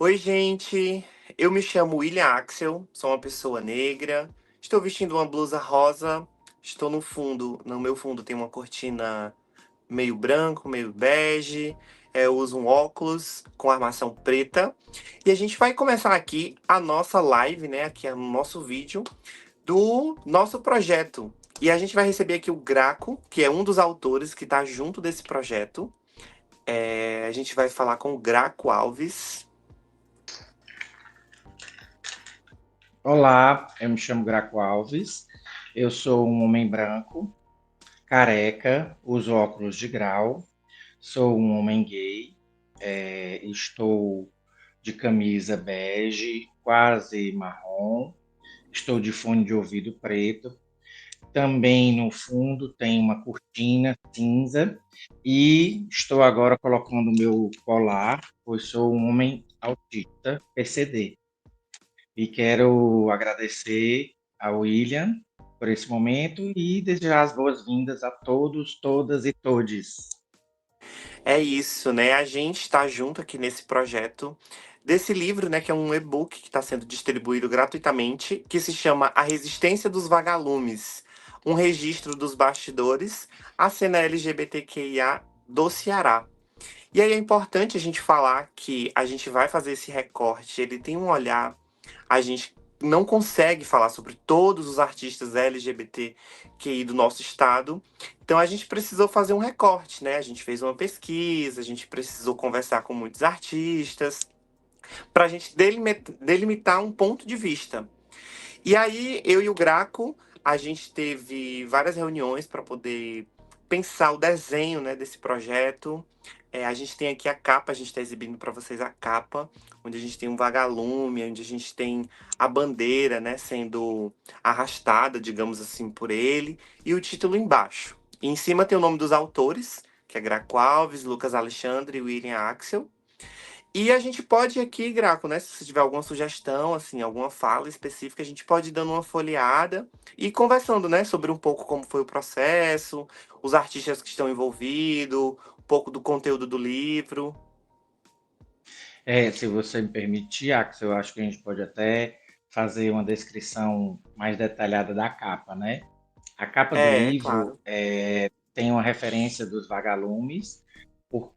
Oi, gente. Eu me chamo William Axel, sou uma pessoa negra. Estou vestindo uma blusa rosa. Estou no fundo, no meu fundo tem uma cortina meio branco, meio bege. Eu uso um óculos com armação preta. E a gente vai começar aqui a nossa live, né? Aqui é o nosso vídeo do nosso projeto. E a gente vai receber aqui o Graco, que é um dos autores que está junto desse projeto. A gente vai falar com o Graco Alves. Olá, eu me chamo Graco Alves, eu sou um homem branco, careca, uso óculos de grau, sou um homem gay, estou de camisa bege, quase marrom, estou de fone de ouvido preto, também no fundo tem uma cortina cinza e estou agora colocando meu colar, pois sou um homem autista PCD. E quero agradecer ao William por esse momento e desejar as boas-vindas a todos, todas e todes. É isso, né? A gente está junto aqui nesse projeto desse livro, né? Que é um e-book que está sendo distribuído gratuitamente, que se chama A Resistência dos Vagalumes, um registro dos bastidores, a cena LGBTQIA do Ceará. E aí é importante a gente falar que a gente vai fazer esse recorte, ele tem um olhar, a gente não consegue falar sobre todos os artistas LGBTQI do nosso estado, então a gente precisou fazer um recorte, né? A gente fez uma pesquisa, a gente precisou conversar com muitos artistas, para a gente delimitar um ponto de vista. E aí, eu e o Graco, a gente teve várias reuniões para poder pensar o desenho, né, desse projeto. A gente tem aqui a capa, a gente está exibindo para vocês a capa, onde a gente tem um vagalume, onde a gente tem a bandeira, né, sendo arrastada, digamos assim, por ele, e o título embaixo. E em cima tem o nome dos autores, que é Graco Alves, Lucas Alexandre e William Axel. E a gente pode aqui, Graco, né? Se você tiver alguma sugestão, assim, alguma fala específica, a gente pode ir dando uma folheada e ir conversando, né? Sobre um pouco como foi o processo, os artistas que estão envolvidos, um pouco do conteúdo do livro. Se você me permitir, Axel, eu acho que a gente pode até fazer uma descrição mais detalhada da capa, né? A capa do livro Claro. tem uma referência dos vagalumes. O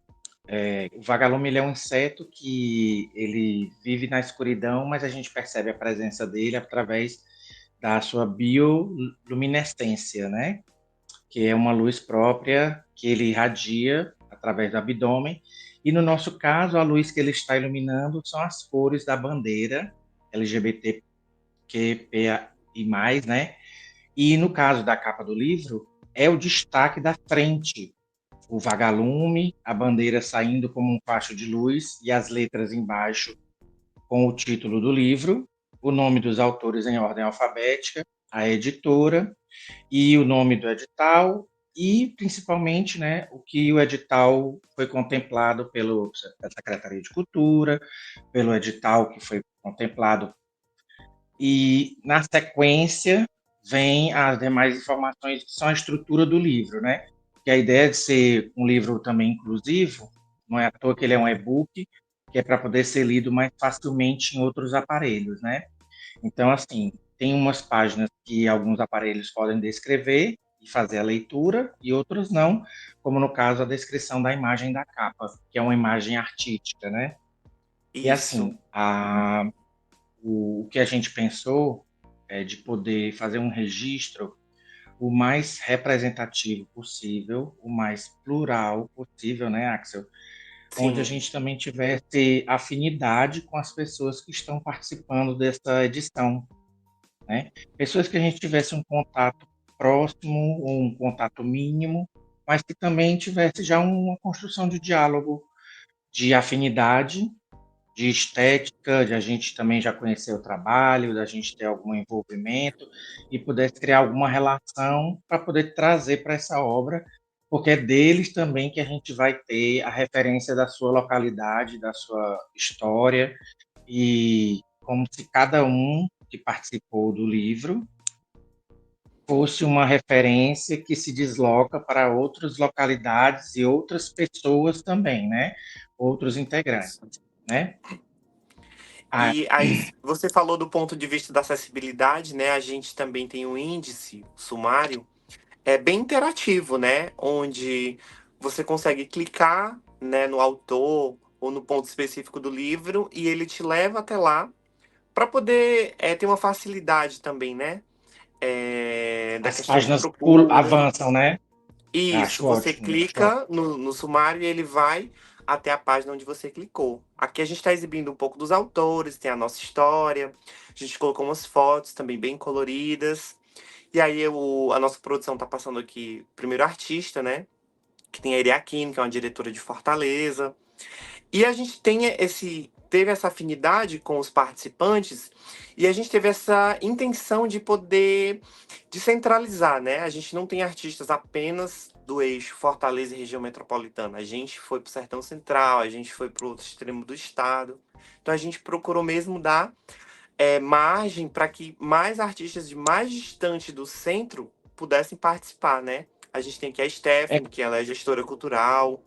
vagalume ele é um inseto que ele vive na escuridão, mas a gente percebe a presença dele através da sua bioluminescência, né? Que é uma luz própria que ele irradia através do abdômen. E no nosso caso, a luz que ele está iluminando são as cores da bandeira LGBTQIA+, né? E no caso da capa do livro, é o destaque da frente, o vagalume, a bandeira saindo como um facho de luz e as letras embaixo com o título do livro, o nome dos autores em ordem alfabética, a editora e o nome do edital e, principalmente, né, o que o edital foi contemplado pela Secretaria de Cultura, pelo edital que foi contemplado. E, na sequência, vem as demais informações que são a estrutura do livro, né? Que a ideia de ser um livro também inclusivo, não é à toa que ele é um e-book, que é para poder ser lido mais facilmente em outros aparelhos, né? Então, assim, tem umas páginas que alguns aparelhos podem descrever e fazer a leitura, e outros não, como no caso a descrição da imagem da capa, que é uma imagem artística, né? E Isso. assim, o que a gente pensou é de poder fazer um registro o mais representativo possível, o mais plural possível, né, Axel? Onde a Sim. gente também tivesse afinidade com as pessoas que estão participando dessa edição, né? Pessoas que a gente tivesse um contato próximo ou um contato mínimo, mas que também tivesse já uma construção de diálogo, de afinidade, de estética, de a gente também já conhecer o trabalho, da gente ter algum envolvimento e pudesse criar alguma relação para poder trazer para essa obra, porque é deles também que a gente vai ter a referência da sua localidade, da sua história e como se cada um que participou do livro fosse uma referência que se desloca para outras localidades e outras pessoas também, né? Outros integrantes, Isso. né? Ah, E aí, você falou do ponto de vista da acessibilidade, né? A gente também tem um índice, sumário, é bem interativo, né? Onde você consegue clicar, né, no autor ou no ponto específico do livro e ele te leva até lá para poder ter uma facilidade também, né? Da as questão de páginas procura. avançam, né? Isso, Acho você ótimo, acho ótimo. clica no sumário e ele vai até a página onde você clicou. Aqui a gente está exibindo um pouco dos autores, tem a nossa história, a gente colocou umas fotos também bem coloridas. E aí a nossa produção tá passando aqui o primeiro artista, né? Que tem a Eriaquine, que é uma diretora de Fortaleza. E a gente teve essa afinidade com os participantes e a gente teve essa intenção de poder descentralizar, né? A gente não tem artistas apenas do eixo Fortaleza e região metropolitana. A gente foi para o Sertão Central, a gente foi para o outro extremo do estado. Então a gente procurou mesmo dar margem para que mais artistas de mais distante do centro pudessem participar, né? A gente tem aqui a É, Stephanie, que ela é gestora cultural.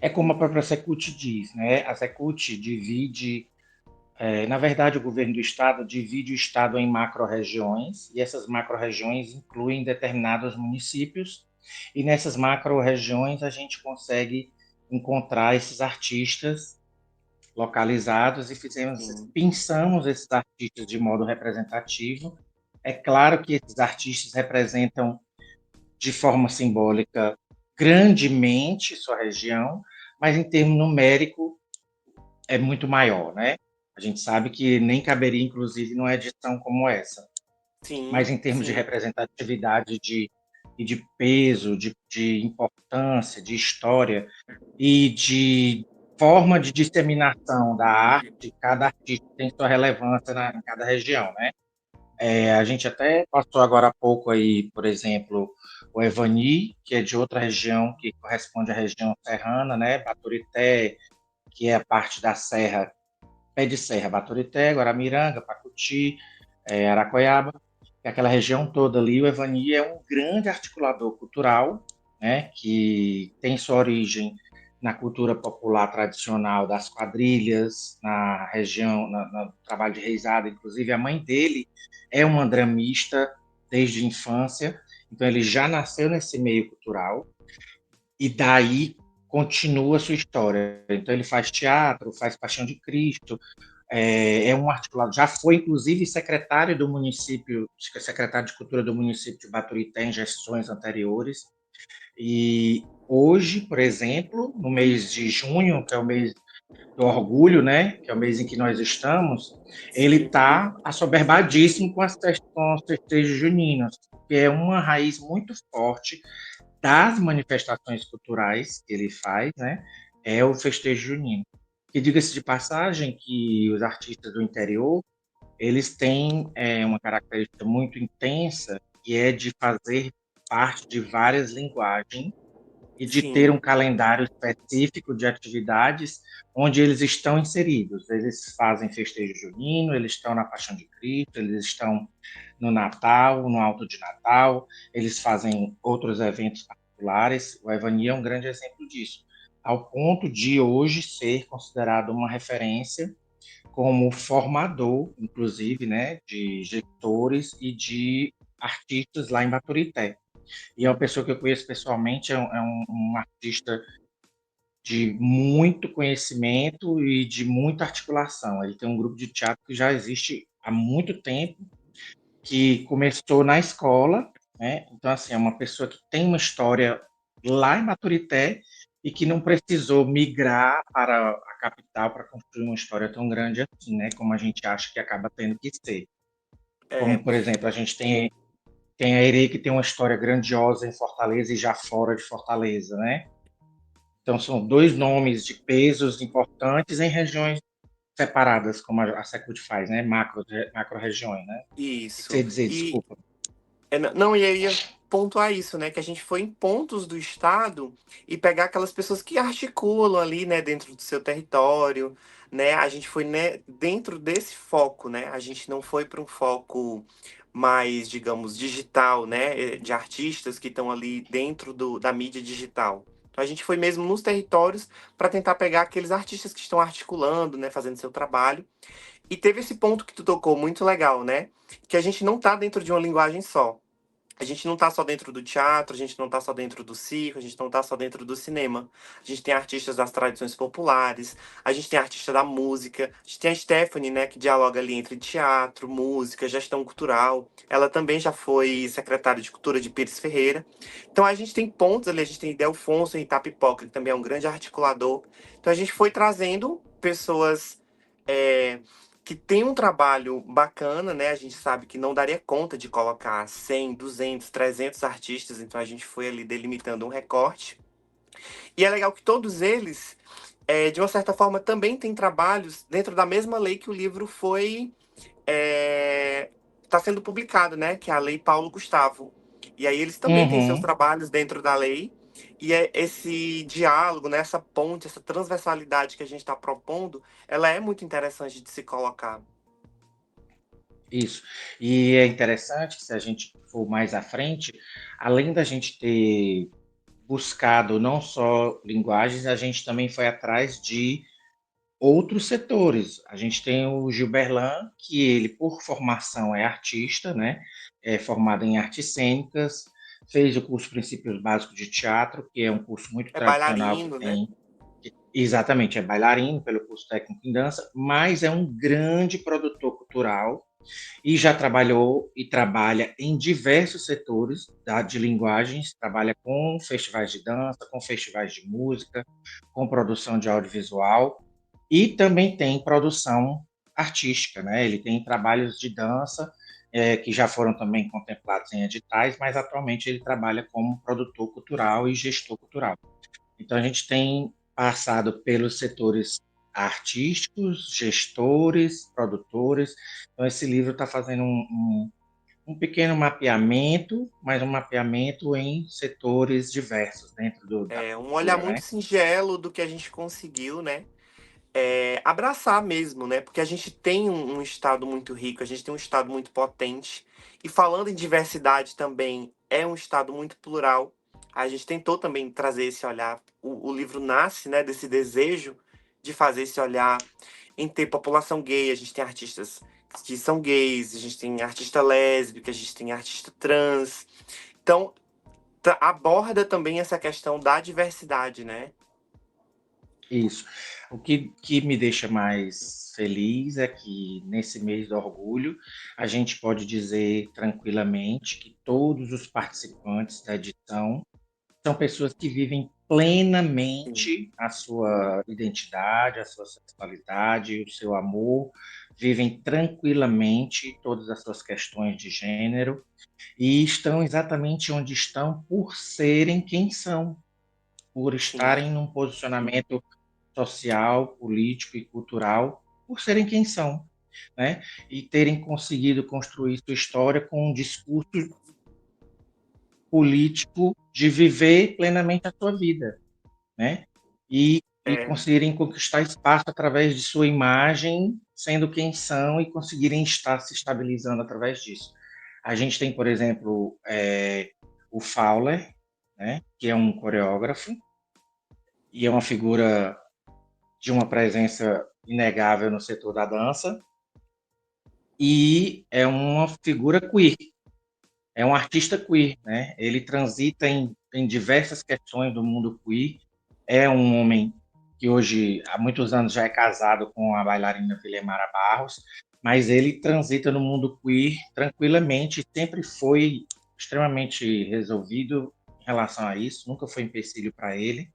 é como a própria Secult diz, né? A Secult divide, na verdade, o governo do estado divide o estado em macro-regiões, e essas macro-regiões incluem determinados municípios, e nessas macro-regiões a gente consegue encontrar esses artistas localizados e Sim, pensamos esses artistas de modo representativo. É claro que esses artistas representam de forma simbólica grandemente sua região, mas em termo numérico é muito maior, né? A gente sabe que nem caberia, inclusive, numa edição como essa. Mas sim, em termos de sim. representatividade e de peso, de importância, de história e de forma de disseminação da arte, cada artista tem sua relevância em cada região, né? A gente até passou agora há pouco aí, por exemplo, o Evani, que é de outra região que corresponde à região serrana, né? Baturité, que é a parte da serra, pé de serra, Baturité, Guaramiranga, Pacuti, Aracoiaba, que é aquela região toda ali. O Evani é um grande articulador cultural, né? Que tem sua origem na cultura popular tradicional das quadrilhas, na região, no trabalho de reisada. Inclusive, a mãe dele é uma dramista desde a infância, então ele já nasceu nesse meio cultural e daí continua a sua história. Então ele faz teatro, faz Paixão de Cristo, é um articulado, já foi inclusive secretário do município, secretário de Cultura do município de Baturité em gestões anteriores, e hoje, por exemplo, no mês de junho, que é o mês do orgulho, né, que é o mês em que nós estamos, ele Sim. está assoberbadíssimo com os festejos juninos, que é uma raiz muito forte das manifestações culturais que ele faz, né, é o festejo junino. Que diga-se de passagem que os artistas do interior, eles têm uma característica muito intensa, que é de fazer parte de várias linguagens e de ter Sim. um calendário específico de atividades onde eles estão inseridos. Eles fazem festejo junino, eles estão na Paixão de Cristo, eles estão no Natal, no Alto de Natal, eles fazem outros eventos particulares. O Evani é um grande exemplo disso, ao ponto de hoje ser considerado uma referência como formador, inclusive, né, de gestores e de artistas lá em Baturité. E é uma pessoa que eu conheço pessoalmente, um artista de muito conhecimento e de muita articulação. Ele tem um grupo de teatro que já existe há muito tempo, que começou na escola, né? Então, assim, é uma pessoa que tem uma história lá em Baturité e que não precisou migrar para a capital para construir uma história tão grande assim, né? Como a gente acha que acaba tendo que ser. É, Como, por exemplo, a gente tem a Ere, que tem uma história grandiosa em Fortaleza e já fora de Fortaleza, né? Então, são dois nomes de pesos importantes em regiões separadas, como a Secult faz, né? Macro regiões, né? E isso. você dizer, E desculpa. não, e aí ia pontuar isso, né? Que a gente foi em pontos do estado e pegar aquelas pessoas que articulam ali, né, dentro do seu território, né? A gente foi, né, dentro desse foco, né? A gente não foi para um foco mais, digamos, digital, né? De artistas que estão ali dentro da mídia digital. Então a gente foi mesmo nos territórios para tentar pegar aqueles artistas que estão articulando, né, fazendo seu trabalho. E teve esse ponto que tu tocou muito legal, né? Que a gente não tá dentro de uma linguagem só. A gente não tá só dentro do teatro, a gente não tá só dentro do circo, a gente não tá só dentro do cinema. A gente tem artistas das tradições populares, a gente tem artista da música, a gente tem a Stephanie, né, que dialoga ali entre teatro, música, gestão cultural. Ela também já foi secretária de cultura de Pires Ferreira. Então a gente tem pontos ali, a gente tem Delfonso em Itapipoca, que também é um grande articulador. Então a gente foi trazendo pessoas é, que tem um trabalho bacana, né? A gente sabe que não daria conta de colocar 100, 200, 300 artistas, então a gente foi ali delimitando um recorte. E é legal que todos eles, de uma certa forma, também têm trabalhos dentro da mesma lei que o livro foi está sendo publicado, né? Que é a Lei Paulo Gustavo. E aí eles também têm seus Uhum. trabalhos dentro da lei. E é esse diálogo, né, essa ponte, essa transversalidade que a gente está propondo, ela é muito interessante de se colocar. Isso. E é interessante que se a gente for mais à frente, além da gente ter buscado não só linguagens, a gente também foi atrás de outros setores. A gente tem o Gilberlan, que ele, por formação, é artista, né? É formado em artes cênicas, fez o curso Princípios Básicos de Teatro, que é um curso muito É tradicional que bailarino, né? tem. Exatamente, é bailarino pelo curso técnico em dança, mas é um grande produtor cultural e já trabalhou e trabalha em diversos setores de linguagens, trabalha com festivais de dança, com festivais de música, com produção de audiovisual e também tem produção artística, né? Ele tem trabalhos de dança que já foram também contemplados em editais, mas atualmente ele trabalha como produtor cultural e gestor cultural. Então a gente tem passado pelos setores artísticos, gestores, produtores. Então esse livro está fazendo um pequeno mapeamento, mas um mapeamento em setores diversos dentro da É um olhar cultura, muito né? singelo do que a gente conseguiu, né? Abraçar mesmo, né? Porque a gente tem um estado muito rico, a gente tem um estado muito potente. E falando em diversidade também, é um estado muito plural. A gente tentou também trazer esse olhar. O livro nasce, né, desse desejo de fazer esse olhar em ter população gay. A gente tem artistas que são gays, a gente tem artista lésbica, a gente tem artista trans. Então, aborda também essa questão da diversidade, né? Isso. O que me deixa mais feliz é que nesse mês do orgulho a gente pode dizer tranquilamente que todos os participantes da edição são pessoas que vivem Sim. plenamente a sua identidade, a sua sexualidade, o seu amor, vivem tranquilamente todas as suas questões de gênero e estão exatamente onde estão por serem quem são, por Sim. estarem num posicionamento social, político e cultural, por serem quem são, né? E terem conseguido construir sua história com um discurso político de viver plenamente a sua vida, né? E É, conseguirem conquistar espaço através de sua imagem, sendo quem são e conseguirem estar se estabilizando através disso. A gente tem, por exemplo, o Fowler, né, que é um coreógrafo e é uma figura de uma presença inegável no setor da dança e é uma figura queer, é um artista queer, né? Ele transita em diversas questões do mundo queer. É um homem que hoje, há muitos anos, já é casado com a bailarina Vilemara Barros, mas ele transita no mundo queer tranquilamente, sempre foi extremamente resolvido em relação a isso, nunca foi empecilho para ele.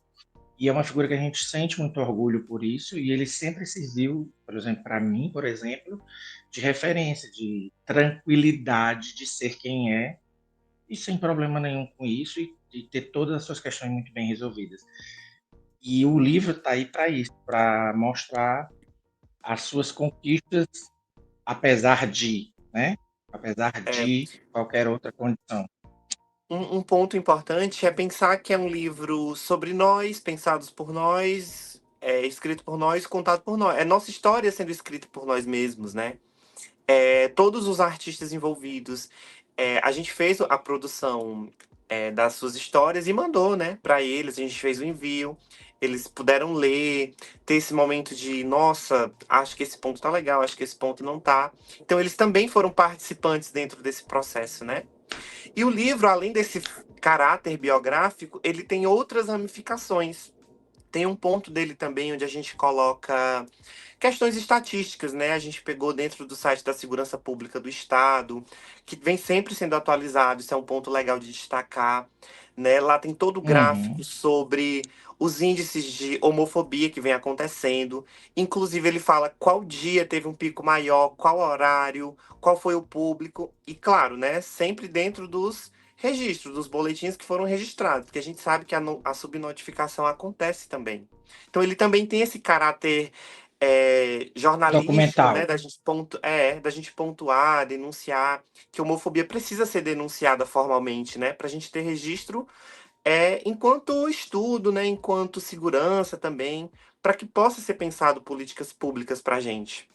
E é uma figura que a gente sente muito orgulho por isso, e ele sempre serviu, por exemplo, para mim, por exemplo, de referência, de tranquilidade de ser quem é, e sem problema nenhum com isso, e ter todas as suas questões muito bem resolvidas. E o livro está aí para isso, para mostrar as suas conquistas, apesar de, né? Apesar é, de qualquer outra condição. um ponto importante é pensar que é um livro sobre nós, pensados por nós, escrito por nós, contado por nós. É nossa história sendo escrita por nós mesmos, né? Todos os artistas envolvidos. A gente fez a produção. das suas histórias e mandou, né, para eles. A gente fez o envio. Eles puderam ler, ter esse momento de, nossa, acho que esse ponto tá legal, acho que esse ponto não tá. Então eles também foram participantes dentro desse processo, né? E o livro, além desse caráter biográfico, ele tem outras ramificações. Tem um ponto dele também onde a gente coloca questões estatísticas, né? A gente pegou dentro do site da Segurança Pública do Estado, que vem sempre sendo atualizado, isso é um ponto legal de destacar, né? Lá tem todo o gráfico Uhum. sobre os índices de homofobia que vem acontecendo. Inclusive, ele fala qual dia teve um pico maior, qual horário, qual foi o público, e claro, né? Sempre dentro dos registros, dos boletins que foram registrados, porque a gente sabe que a subnotificação acontece também. Então, ele também tem esse caráter jornalístico, né, Documental. da gente pontuar, denunciar, que a homofobia precisa ser denunciada formalmente, né, para a gente ter registro enquanto estudo, né, enquanto segurança também, para que possa ser pensado políticas públicas para a gente.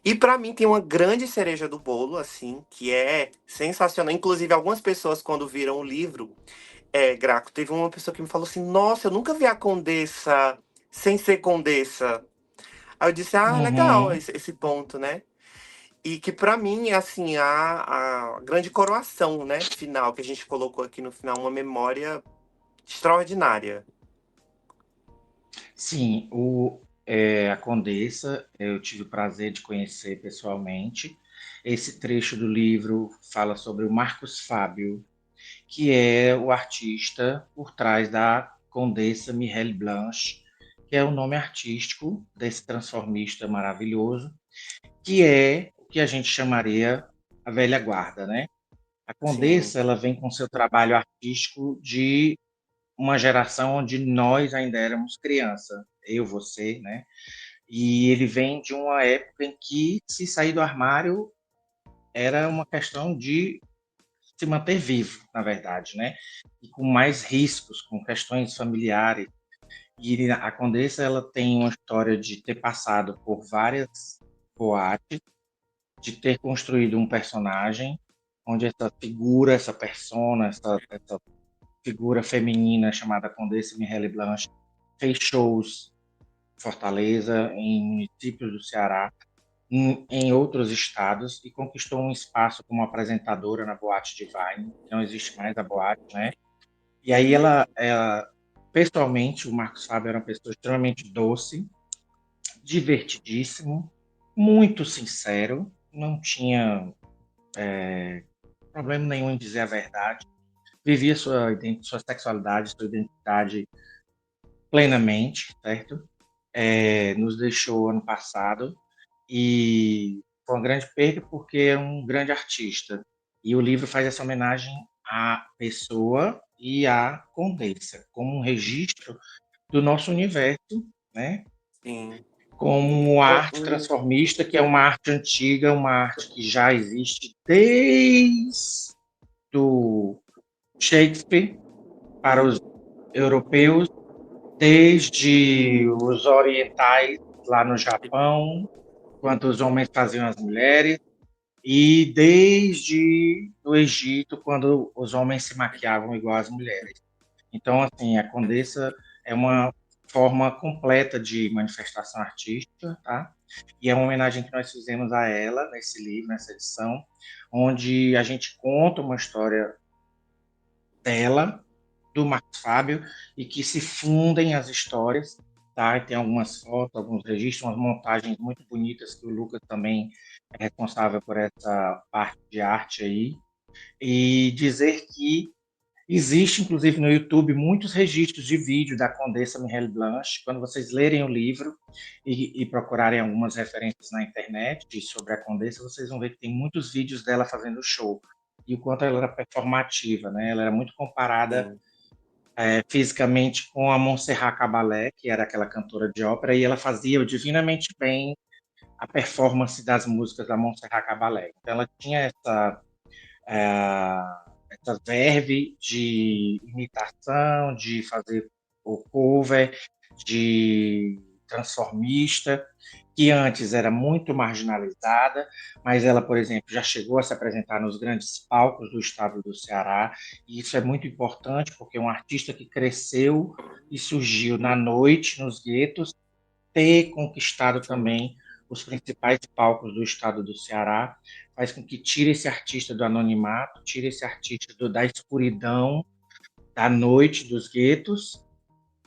E para mim tem uma grande cereja do bolo, assim, que é sensacional. Inclusive, algumas pessoas, quando viram o livro, Graco, teve uma pessoa que me falou assim: Nossa, eu nunca vi a Condessa sem ser Condessa. Aí eu disse, ah, legal Uhum. esse ponto, né? E que pra mim é assim, a grande coroação, né? Final, que a gente colocou aqui no final, uma memória extraordinária. Sim, a Condessa, eu tive o prazer de conhecer pessoalmente. Esse trecho do livro fala sobre o Marcos Fábio, que é o artista por trás da Condessa Mireille Blanche, que é o nome artístico desse transformista maravilhoso, que é o que a gente chamaria a velha guarda, né? A Sim, Condessa, ela vem com seu trabalho artístico de uma geração onde nós ainda éramos criança, eu, você, né? E ele vem de uma época em que se sair do armário era uma questão de se manter vivo, na verdade, né? E com mais riscos, com questões familiares. E a Condessa, ela tem uma história de ter passado por várias boates, de ter construído um personagem onde essa figura, essa persona, essa figura feminina chamada Condessa Mireille Blanche fez shows em Fortaleza, em municípios do Ceará, em outros estados e conquistou um espaço como apresentadora na Boate Divine, que não existe mais a boate, né? E aí pessoalmente, o Marcos Fábio era uma pessoa extremamente doce, divertidíssimo, muito sincero, não tinha problema nenhum em dizer a verdade, vivia sua sexualidade, sua identidade plenamente, certo? Nos deixou ano passado e foi uma grande perda porque é um grande artista. E o livro faz essa homenagem à pessoa e à Condessa, como um registro do nosso universo, né? sim. Como arte transformista, que é uma arte antiga, uma arte que já existe desde o Shakespeare para os europeus, desde os orientais lá no Japão, quanto os homens faziam as mulheres, e desde o Egito, quando os homens se maquiavam igual às mulheres. Então, assim, a Condessa é uma forma completa de manifestação artística, tá? E é uma homenagem que nós fizemos a ela nesse livro, nessa edição, onde a gente conta uma história dela, do Marcos Fábio, e que se fundem as histórias, tá? E tem algumas fotos, alguns registros, umas montagens muito bonitas que o Lucas também é responsável por essa parte de arte aí. E dizer que existe, inclusive, no YouTube, muitos registros de vídeo da Condessa Mireille Blanche. Quando vocês lerem o livro e procurarem algumas referências na internet sobre a Condessa, vocês vão ver que tem muitos vídeos dela fazendo show. E o quanto ela era performativa, né? Ela era muito comparada Sim, fisicamente com a Montserrat Caballé, que era aquela cantora de ópera, e ela fazia divinamente bem a performance das músicas da Montserrat Caballé. Então, ela tinha é, essa verve de imitação, de fazer o cover, de transformista, que antes era muito marginalizada, mas ela, por exemplo, já chegou a se apresentar nos grandes palcos do estado do Ceará, e isso é muito importante porque é um artista que cresceu e surgiu na noite, nos guetos, ter conquistado Sim, também os principais palcos do estado do Ceará, faz com que tire esse artista do anonimato, tire esse artista da escuridão, da noite, dos guetos,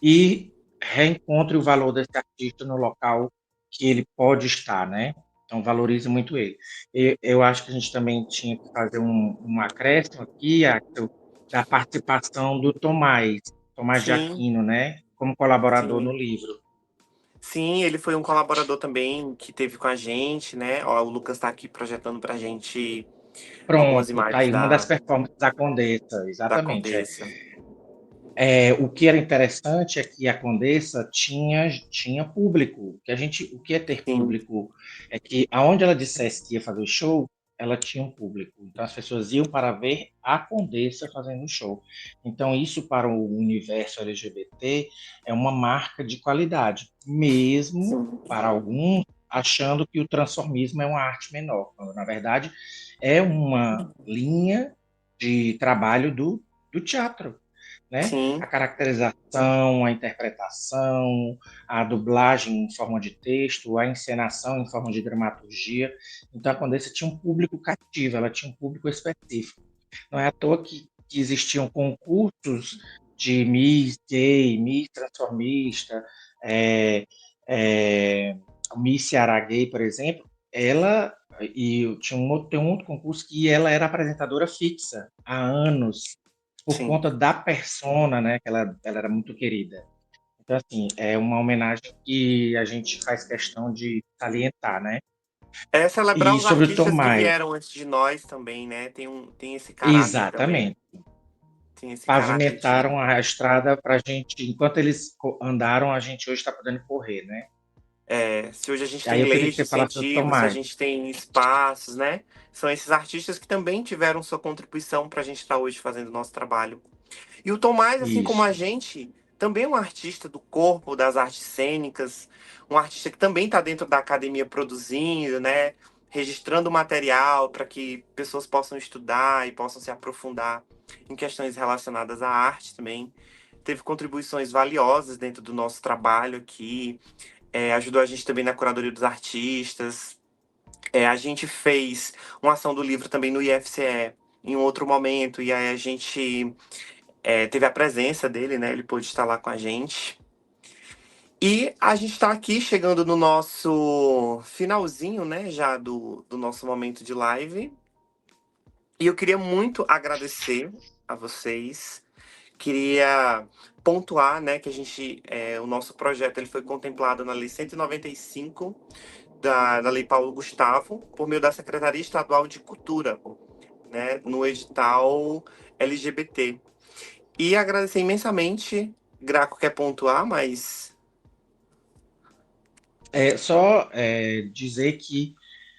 e reencontre o valor desse artista no local que ele pode estar, né? Então, valorize muito ele. Eu acho que a gente também tinha que fazer um acréscimo aqui, Axel, da participação do Tomás de sim, Aquino, né? Como colaborador no sim. livro. Sim, ele foi um colaborador também que teve com a gente, né? Ó, o Lucas tá aqui projetando pra gente algumas Pronto, tá imagens aí uma das performances da Condessa, da exatamente. Condessa. O que era interessante é que a Condessa tinha público. O que é ter Sim, público é que aonde ela dissesse que ia fazer o show, ela tinha um público. Então as pessoas iam para ver a Condessa fazendo o show. Então isso para o universo LGBT é uma marca de qualidade, mesmo sim, para alguns achando que o transformismo é uma arte menor, quando na verdade é uma linha de trabalho do teatro, né? A sim, caracterização, a interpretação, a dublagem em forma de texto, a encenação em forma de dramaturgia. Então, a Condessa tinha um público cativo, ela tinha um público específico. Não é à toa que existiam concursos de Miss Gay, Miss Transformista, é, é, Miss Ceará Gay, por exemplo. Ela tem um outro concurso que ela era apresentadora fixa há anos por sim. conta da persona, né? Que ela era muito querida. Então, assim, é uma homenagem que a gente faz questão de salientar, né? É celebrar E os sobre o Tom artistas que Maia, vieram antes de nós também, né? Tem esse caráter também. exatamente. Tem esse caráter de. Pavimentaram a estrada para a gente, enquanto eles andaram, a gente hoje está podendo correr, né? Se hoje a gente Aí tem eu queria leis que de você falasse do Tom incentivo, se a Maia. gente tem espaços, né? São esses artistas que também tiveram sua contribuição para a gente estar hoje fazendo o nosso trabalho. E o Tomás, assim como a Isso. gente, também é um artista do corpo, das artes cênicas, um artista que também está dentro da academia produzindo, né? Registrando material para que pessoas possam estudar e possam se aprofundar em questões relacionadas à arte também. Teve contribuições valiosas dentro do nosso trabalho aqui, ajudou a gente também na curadoria dos artistas. A gente fez uma ação do livro também no IFCE em um outro momento, e aí a gente teve a presença dele, né? Ele pôde estar lá com a gente. E a gente está aqui chegando no nosso finalzinho, né? Já do nosso momento de live. E eu queria muito agradecer a vocês. Queria pontuar, né, que o nosso projeto ele foi contemplado na Lei 195 da Lei Paulo Gustavo, por meio da Secretaria Estadual de Cultura, né, no edital LGBT. E agradecer imensamente. Graco quer pontuar, mas. Dizer que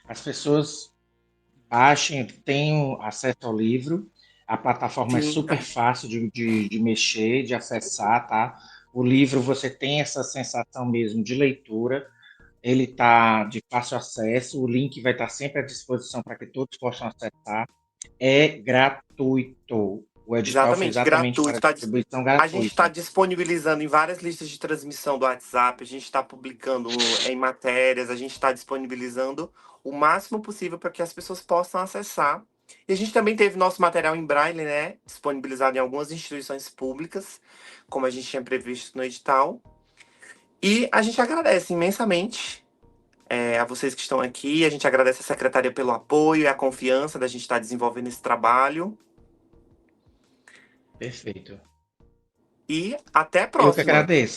as pessoas baixem, tenham acesso ao livro. A plataforma é Sim, super fácil de mexer, de acessar, tá? O livro você tem essa sensação mesmo de leitura. Ele está de fácil acesso, o link vai estar sempre à disposição para que todos possam acessar. É gratuito. O edital foi exatamente, exatamente para gratuito. distribuição A gente está gratuita. disponibilizando em várias listas de transmissão do WhatsApp, a gente está publicando em matérias, a gente está disponibilizando o máximo possível para que as pessoas possam acessar. E a gente também teve nosso material em braille, né? Disponibilizado em algumas instituições públicas, como a gente tinha previsto no edital. E a gente agradece imensamente a vocês que estão aqui. A gente agradece a Secretaria pelo apoio e a confiança da gente estar desenvolvendo esse trabalho. Perfeito. E até a Eu que próxima. agradeço.